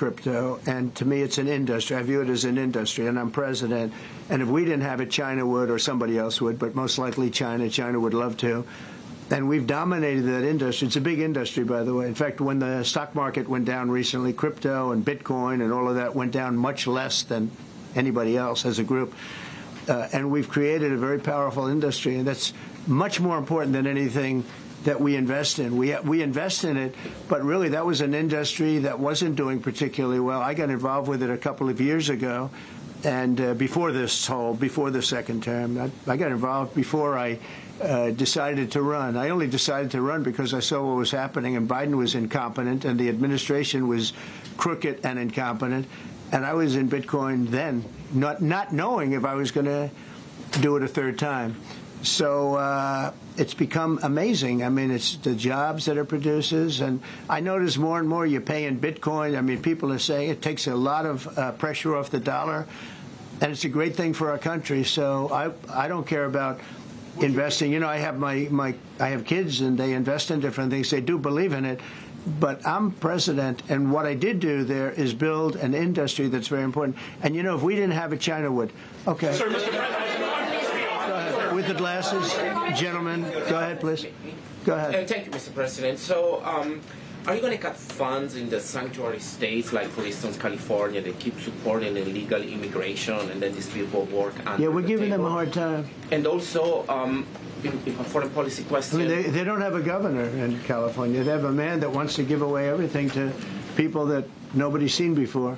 crypto, and to me it's an industry. I view it as an industry, and I'm president. And if we didn't have it, China would, or somebody else would, but most likely China. China would love to. And we've dominated that industry. It's a big industry, by the way. In fact, when the stock market went down recently, crypto and Bitcoin and all of that went down much less than anybody else as a group. And we've created a very powerful industry, and that's much more important than anything that we invest in. We invest in it, but really that was an industry that wasn't doing particularly well. I got involved with it a couple of years ago, and before the second term. I got involved before I decided to run. I only decided to run because I saw what was happening, and Biden was incompetent, and the administration was crooked and incompetent, and I was in Bitcoin then, not knowing if I was going to do it a third time. So it's become amazing. I mean, it's the jobs that it produces, and I notice more and more you pay in Bitcoin. I mean, people are saying it takes a lot of pressure off the dollar, and it's a great thing for our country. So I don't care about investing. You know, I have I have kids, and they invest in different things. They do believe in it. But I'm president, and what I did do there is build an industry that's very important. And, you know, if we didn't have it, China would. Okay. Sir, Mr. President. Go ahead. With the glasses, gentlemen. Go ahead, please. Go ahead. Thank you, Mr. President. So, are you going to cut funds in the sanctuary states, like, for instance, California? They keep supporting illegal immigration, and then these people work under Yeah, we're the giving table. them a hard time. And also, a foreign policy question. I mean, they don't have a governor in California. They have a man that wants to give away everything to people that nobody's seen before.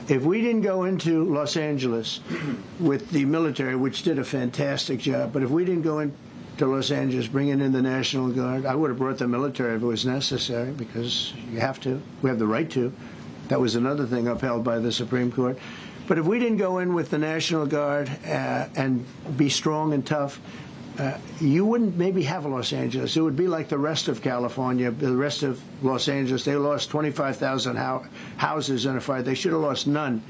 If we didn't go into Los Angeles with the military, which did a fantastic job, but if we didn't go into Los Angeles bringing in the National Guard, I would have brought the military if it was necessary, because you have to. We have the right to. That was another thing upheld by the Supreme Court. But if we didn't go in with the National Guard and be strong and tough, you wouldn't maybe have Los Angeles. It would be like the rest of California, the rest of Los Angeles. They lost 25,000 houses in a fire. They should have lost none.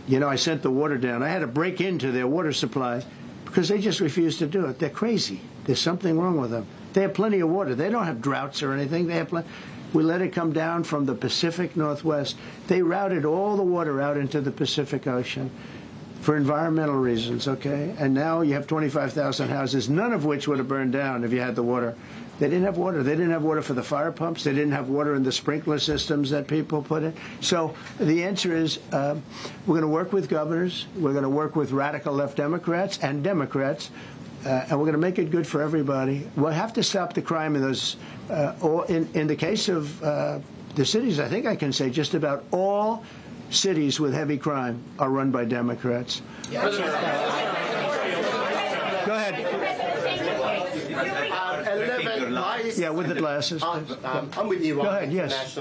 You know, I sent the water down. I had to break into their water supply because they just refused to do it. They're crazy. There's something wrong with them. They have plenty of water. They don't have droughts or anything. They have plenty. We let it come down from the Pacific Northwest. They routed all the water out into the Pacific Ocean for environmental reasons, okay? And now you have 25,000 houses, none of which would have burned down if you had the water. They didn't have water. They didn't have water for the fire pumps. They didn't have water in the sprinkler systems that people put in. So the answer is we're going to work with governors. We're going to work with radical left Democrats and Democrats. And we're going to make it good for everybody. We'll have to stop the crime in those. In the case of the cities, I think I can say just about all cities with heavy crime are run by Democrats. Yeah. Go ahead. Yeah, with the glasses. I'm with you. Go ahead. Yes.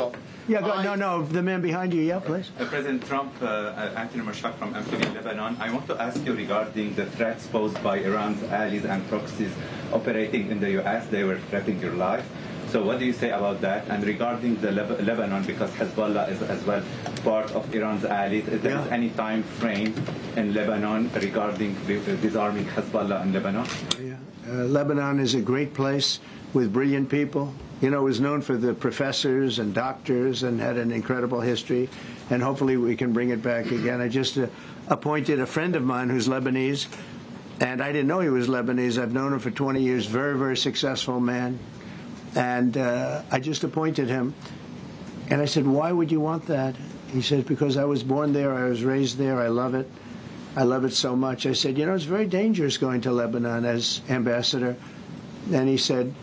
Yeah. No. The man behind you. Yeah, please. President Trump, Anthony Marshak from MTV Lebanon. I want to ask you regarding the threats posed by Iran's allies and proxies operating in the U.S. They were threatening your life. So what do you say about that? And regarding the Lebanon, because Hezbollah is as well part of Iran's allies, is there any time frame in Lebanon regarding disarming Hezbollah in Lebanon? Yeah. Lebanon is a great place with brilliant people. You know, it was known for the professors and doctors and had an incredible history. And hopefully we can bring it back again. I just appointed a friend of mine who's Lebanese, and I didn't know he was Lebanese. I've known him for 20 years, very, very successful man. And I just appointed him. And I said, why would you want that? He said, because I was born there, I was raised there, I love it. I love it so much. I said, you know, it's very dangerous going to Lebanon as ambassador. And he said,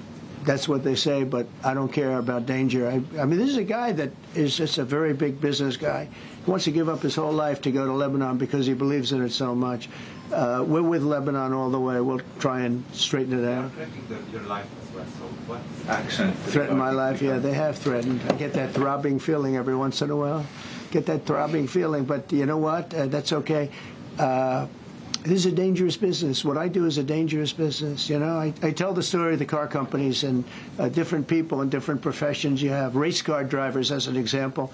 that's what they say, but I don't care about danger. I mean, this is a guy that is just a very big business guy. He wants to give up his whole life to go to Lebanon because he believes in it so much. We're with Lebanon all the way. We'll try and straighten it out. Threatening your life as well. So what action? Threaten my life? Yeah, they have threatened. I get that throbbing feeling every once in a while. Get that throbbing feeling, but you know what? That's okay. This is a dangerous business. What I do is a dangerous business. You know, I tell the story of the car companies and different people in different professions. You have race car drivers, as an example.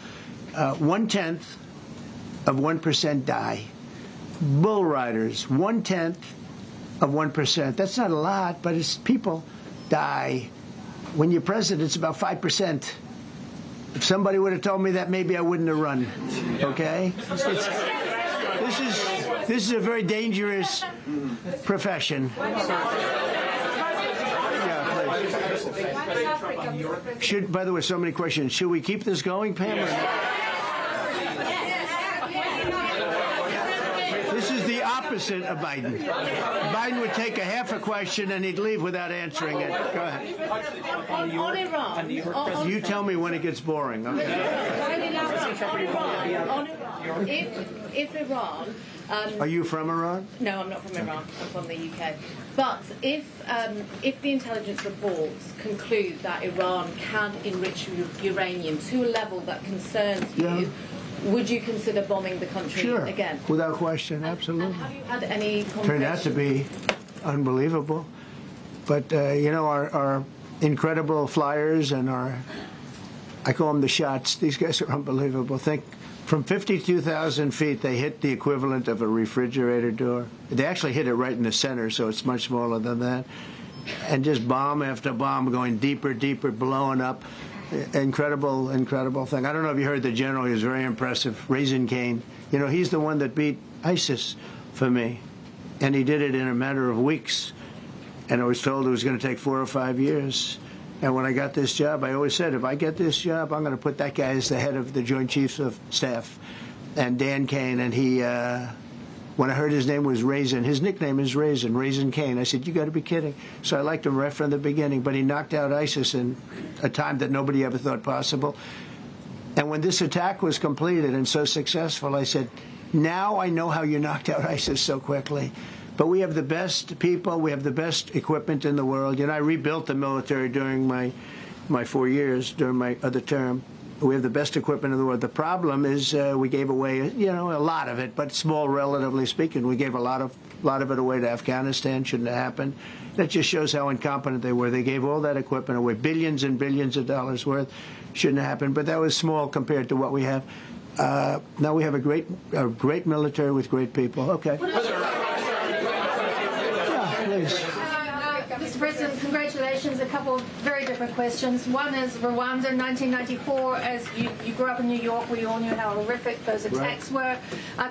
1/10 of 1% die. Bull riders, 1/10 of 1%. That's not a lot, but it's people die. When you're president, it's about 5%. If somebody would have told me that, maybe I wouldn't have run. Okay? This is a very dangerous profession. By the way, so many questions. Should we keep this going, Pam? Or not? This is the opposite of Biden. Biden would take a half a question and he'd leave without answering it. Go ahead. On Iran. You tell me when it gets boring. Okay. If Iran. Are you from Iran? No, I'm not from Iran. I'm from the UK. But if the intelligence reports conclude that Iran can enrich uranium to a level that concerns you, would you consider bombing the country again? Without question, absolutely. And have you had any conversations? Turned out to be unbelievable. But, our incredible flyers and I call them the shots, these guys are unbelievable. Think, from 52,000 feet, they hit the equivalent of a refrigerator door. They actually hit it right in the center, so it's much smaller than that. And just bomb after bomb going deeper, deeper, blowing up. Incredible, incredible thing. I don't know if you heard the general. He was very impressive. Raisin Kane. He's the one that beat ISIS for me. And he did it in a matter of weeks. And I was told it was going to take 4 or 5 years. And when I got this job, I always said, if I get this job, I'm going to put that guy as the head of the Joint Chiefs of Staff. And Dan Kane, and he, when I heard his name was Raisin, his nickname is Raisin Kane. I said, you got to be kidding. So I liked him right from the beginning. But he knocked out ISIS in a time that nobody ever thought possible. And when this attack was completed and so successful, I said, now I know how you knocked out ISIS so quickly. But we have the best people. We have the best equipment in the world. I rebuilt the military during my 4 years, during my other term. We have the best equipment in the world. The problem is we gave away, a lot of it, but small, relatively speaking. We gave a lot of it away to Afghanistan. Shouldn't have happened. That just shows how incompetent they were. They gave all that equipment away, billions and billions of dollars worth. Shouldn't have happened. But that was small compared to what we have. Now we have a great military with great people. Okay. Mr. President, congratulations. A couple of very different questions. One is Rwanda, 1994. As you grew up in New York, we all knew how horrific those attacks were.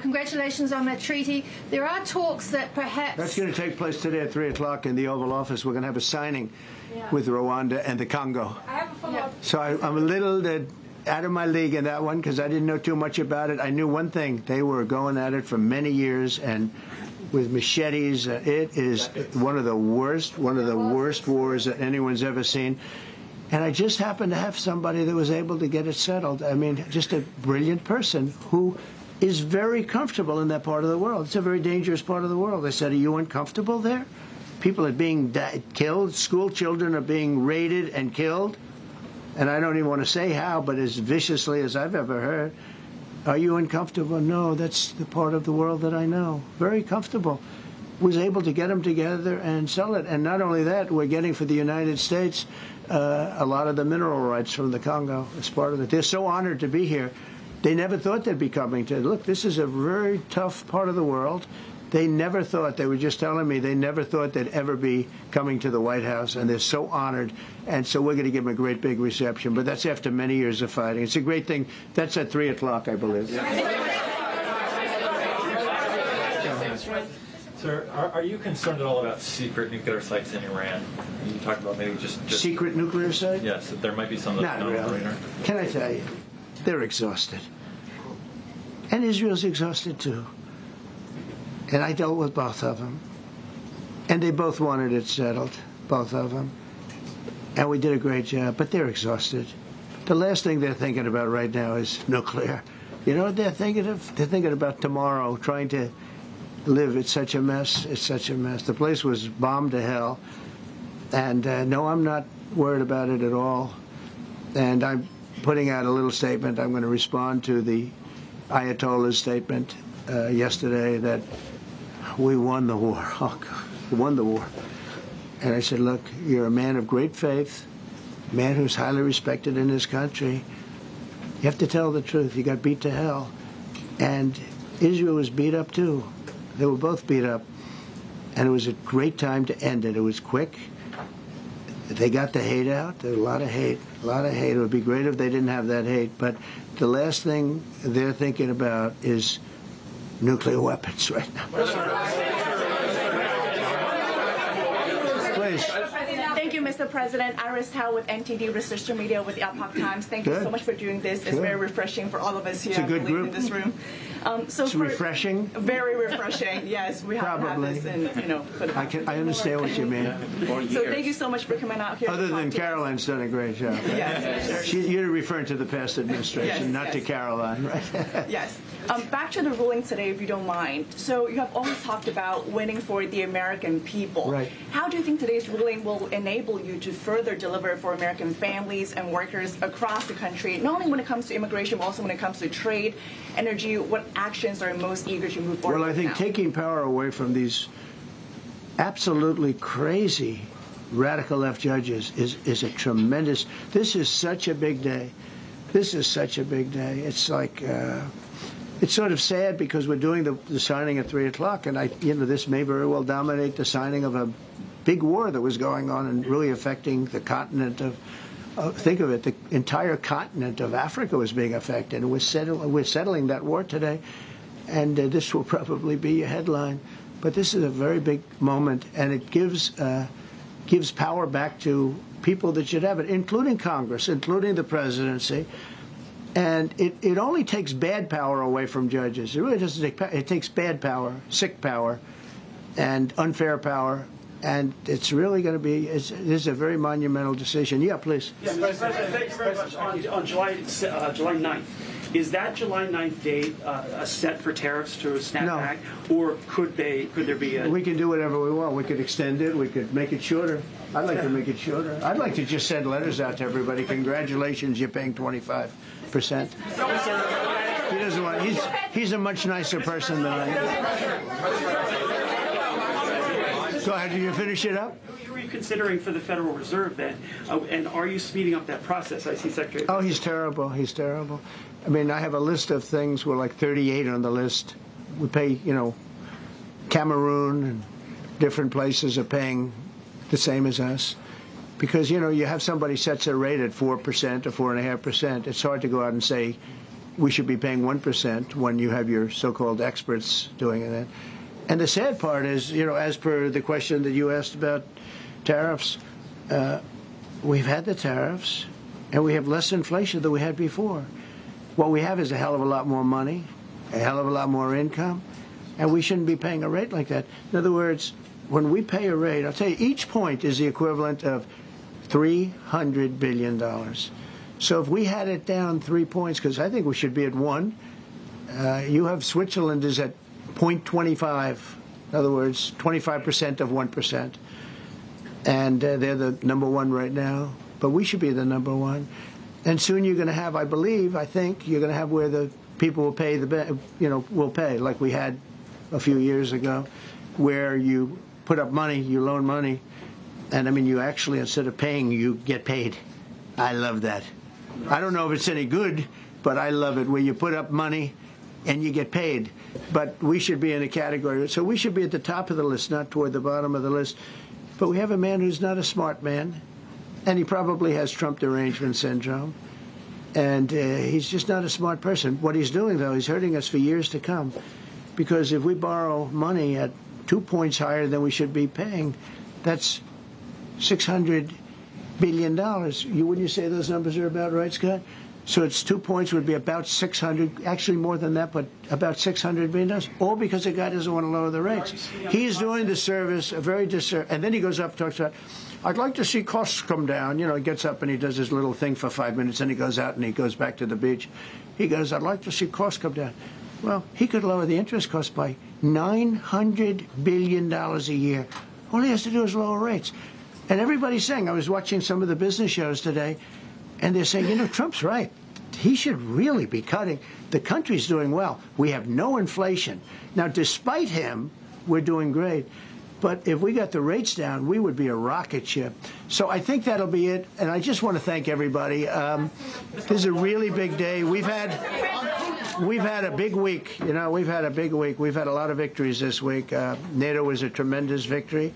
Congratulations on that treaty. There are talks that perhaps... That's going to take place today at 3 o'clock in the Oval Office. We're going to have a signing with Rwanda and the Congo. I have a follow-up. So I'm a little out of my league in that one because I didn't know too much about it. I knew one thing. They were going at it for many years, and with machetes. It is one of the worst wars that anyone's ever seen. And I just happened to have somebody that was able to get it settled. I mean, just a brilliant person who is very comfortable in that part of the world. It's a very dangerous part of the world. I said, are you uncomfortable there? People are being killed. School children are being raided and killed. And I don't even want to say how, but as viciously as I've ever heard. Are you uncomfortable? No, that's the part of the world that I know. Very comfortable. Was able to get them together and sell it. And not only that, we're getting for the United States a lot of the mineral rights from the Congo as part of it. They're so honored to be here. They never thought they'd be coming to. Look, this is a very tough part of the world. They never thought, they were just telling me, they never thought they'd ever be coming to the White House, and they're so honored. And so we're going to give them a great big reception. But that's after many years of fighting. It's a great thing. That's at 3 o'clock, I believe. Sir, are you concerned at all about secret nuclear sites in Iran? You talked about maybe just secret nuclear sites? Yes, there might be some that not really. Can I tell you? They're exhausted. And Israel's exhausted, too. And I dealt with both of them. And they both wanted it settled, both of them. And we did a great job, but they're exhausted. The last thing they're thinking about right now is nuclear. You know what they're thinking of? They're thinking about tomorrow, trying to live. It's such a mess. It's such a mess. The place was bombed to hell. And no, I'm not worried about it at all. And I'm putting out a little statement. I'm going to respond to the Ayatollah's statement yesterday that we won the war. Oh, God, we won the war. And I said, look, you're a man of great faith, a man who's highly respected in this country. You have to tell the truth. You got beat to hell. And Israel was beat up, too. They were both beat up. And it was a great time to end it. It was quick. they got the hate out. There's a lot of hate. A lot of hate. It would be great if they didn't have that hate. But the last thing they're thinking about is nuclear weapons right now. Please. Thank you, Mr. President. Iris Tao with NTD Research Media with the Epoch Times. Thank you so much for doing this. It's very refreshing for all of us here It's a good group. in this room. It's refreshing. Very refreshing. Yes, we have to have this, and I understand what you mean. So thank you so much for coming out here. Other than Caroline's done a great job. Right? Yes, You're referring to the past administration, not to Caroline, right? Yes. Back to the ruling today, if you don't mind. So you have always talked about winning for the American people. Right. How do you think today's ruling will enable you to further deliver for American families and workers across the country, not only when it comes to immigration, but also when it comes to trade, energy? What actions are most eager to move forward? Well, I think taking power away from these absolutely crazy radical left judges is a tremendous. This is such a big day. This is such a big day. It's like it's sort of sad because we're doing the signing at 3 o'clock, and this may very well dominate the signing of a big war that was going on and really affecting the continent of. Think of it, the entire continent of Africa was being affected. And we're settling that war today, and this will probably be a headline. But this is a very big moment, and it gives power back to people that should have it, including Congress, including the presidency. And it only takes bad power away from judges. It really doesn't take power. It takes bad power, sick power, and unfair power. And it's really going to be, this is a very monumental decision. Yeah, please. Yes, President, thank you very much. On July 9th, is that July 9th date set for tariffs to snap back? Or could there be a... We can do whatever we want. We could extend it. We could make it shorter. I'd like to make it shorter. I'd like to just send letters out to everybody. Congratulations, you're paying 25%. He doesn't want, he's a much nicer person than I am. Go ahead, do you finish it up? Were you considering for the Federal Reserve then? And are you speeding up that process? I see Secretary... Oh, he's terrible. He's terrible. I mean, I have a list of things. We're like 38 on the list. We pay, Cameroon and different places are paying the same as us. Because, you have somebody sets a rate at 4% or 4.5%. It's hard to go out and say we should be paying 1% when you have your so-called experts doing it. And the sad part is, as per the question that you asked about tariffs, we've had the tariffs, and we have less inflation than we had before. What we have is a hell of a lot more money, a hell of a lot more income, and we shouldn't be paying a rate like that. In other words, when we pay a rate, I'll tell you, each point is the equivalent of $300 billion. So if we had it down 3 points, because I think we should be at 1, you have Switzerland is at 0.25, in other words, 25% of 1%. And they're the number 1 right now. But we should be the number 1. And soon you're going to have, I think, you're going to have where the people will pay, will pay, like we had a few years ago, where you put up money, you loan money, and, you actually, instead of paying, you get paid. I love that. I don't know if it's any good, but I love it, where you put up money and you get paid. But we should be in a category. So we should be at the top of the list, not toward the bottom of the list. But we have a man who's not a smart man, and he probably has Trump derangement syndrome. And he's just not a smart person. What he's doing, though, he's hurting us for years to come. Because if we borrow money at 2 points higher than we should be paying, that's $600 billion. Wouldn't you say those numbers are about right, Scott? So it's 2 points would be about 600, actually more than that, but about $600 billion. All because the guy doesn't want to lower the rates. He's doing the service, a very disservice. And then he goes up and talks about, I'd like to see costs come down. He gets up and he does his little thing for 5 minutes, and he goes out and he goes back to the beach. He goes, I'd like to see costs come down. Well, he could lower the interest cost by $900 billion a year. All he has to do is lower rates. And everybody's saying, I was watching some of the business shows today, and they're saying, Trump's right. He should really be cutting. The country's doing well. We have no inflation. Now, despite him, we're doing great. But if we got the rates down, we would be a rocket ship. So I think that'll be it. And I just want to thank everybody. This is a really big day. We've had a big week. We've had a big week. We've had a lot of victories this week. NATO was a tremendous victory.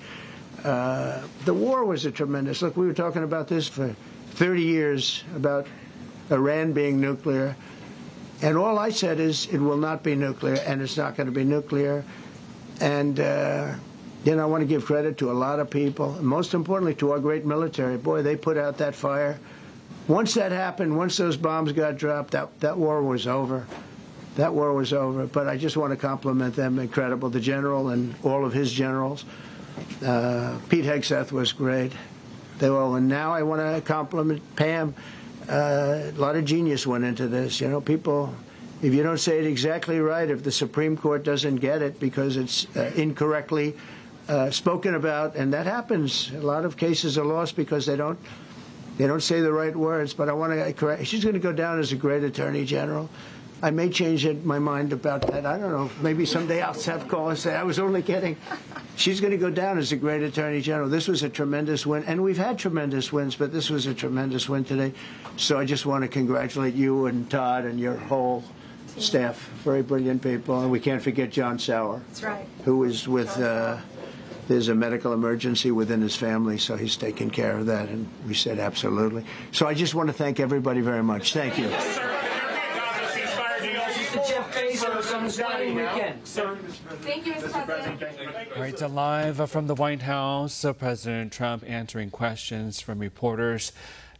The war was a tremendous. Look, we were talking about this for 30 years about Iran being nuclear, and all I said is it will not be nuclear, and it's not going to be nuclear. And I want to give credit to a lot of people, and most importantly to our great military. Boy, they put out that fire. Once that happened, once those bombs got dropped, that war was over. That war was over. But I just want to compliment them. Incredible, the general and all of his generals. Pete Hegseth was great. They all. And now I want to compliment Pam. A lot of genius went into this. People, if you don't say it exactly right, if the Supreme Court doesn't get it because it's incorrectly spoken about, and that happens. A lot of cases are lost because they don't say the right words. But I want to correct. She's going to go down as a great attorney general. I may change my mind about that. I don't know. Maybe someday I'll have call and say I was only kidding. She's going to go down as a great attorney general. This was a tremendous win, and we've had tremendous wins, but this was a tremendous win today. So I just want to congratulate you and Todd and your whole staff. Very brilliant people, and we can't forget John Sauer. That's right. Who is with. There's a medical emergency within his family, so he's taking care of that, and we said absolutely. So I just want to thank everybody very much. Thank you. Thank you, Mr. President. All right, live from the White House, President Trump answering questions from reporters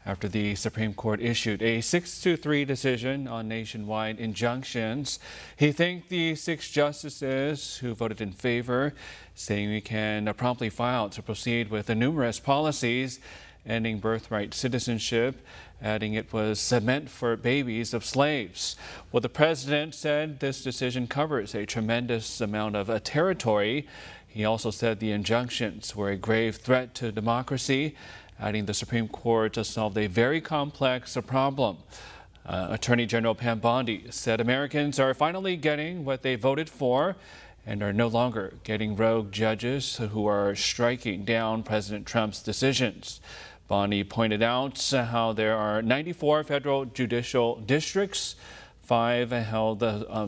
after the Supreme Court issued a 6-3 decision on nationwide injunctions. He thanked the 6 justices who voted in favor, saying we can promptly file to proceed with the numerous policies ending birthright citizenship, adding it was meant for babies of slaves. Well, the president said this decision covers a tremendous amount of territory. He also said the injunctions were a grave threat to democracy, adding the Supreme Court to solve a very complex problem. Attorney General Pam Bondi said Americans are finally getting what they voted for and are no longer getting rogue judges who are striking down President Trump's decisions. Bondi pointed out how there are 94 federal judicial districts. 5 held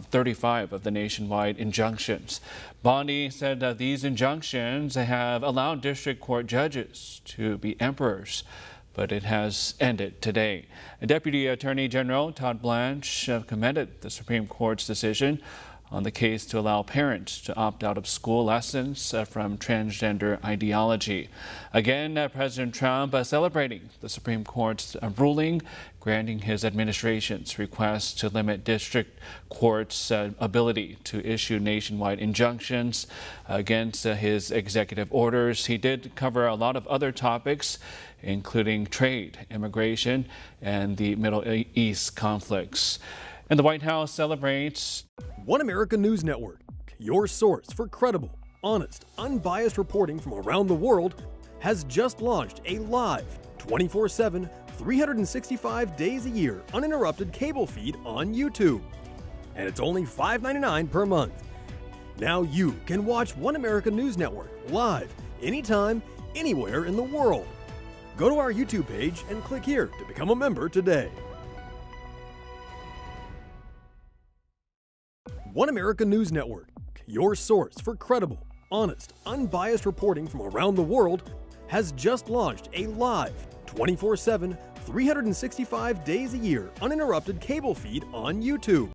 35 of the nationwide injunctions. Bondi said that these injunctions have allowed district court judges to be emperors, but it has ended today. Deputy Attorney General Todd Blanche commended the Supreme Court's decision on the case to allow parents to opt out of school lessons from transgender ideology. Again, President Trump celebrating the Supreme Court's ruling, granting his administration's request to limit district courts' ability to issue nationwide injunctions against his executive orders. He did cover a lot of other topics, including trade, immigration, and the Middle East conflicts. And the White House celebrates One America News Network, your source for credible, honest, unbiased reporting from around the world, has just launched a live, 24/7, 365 days a year, uninterrupted cable feed on YouTube. And it's only $5.99 per month. Now you can watch One America News Network live, anytime, anywhere in the world. Go to our YouTube page and click here to become a member today. One America News Network, your source for credible, honest, unbiased reporting from around the world, has just launched a live, 24/7, 365 days a year, uninterrupted cable feed on YouTube.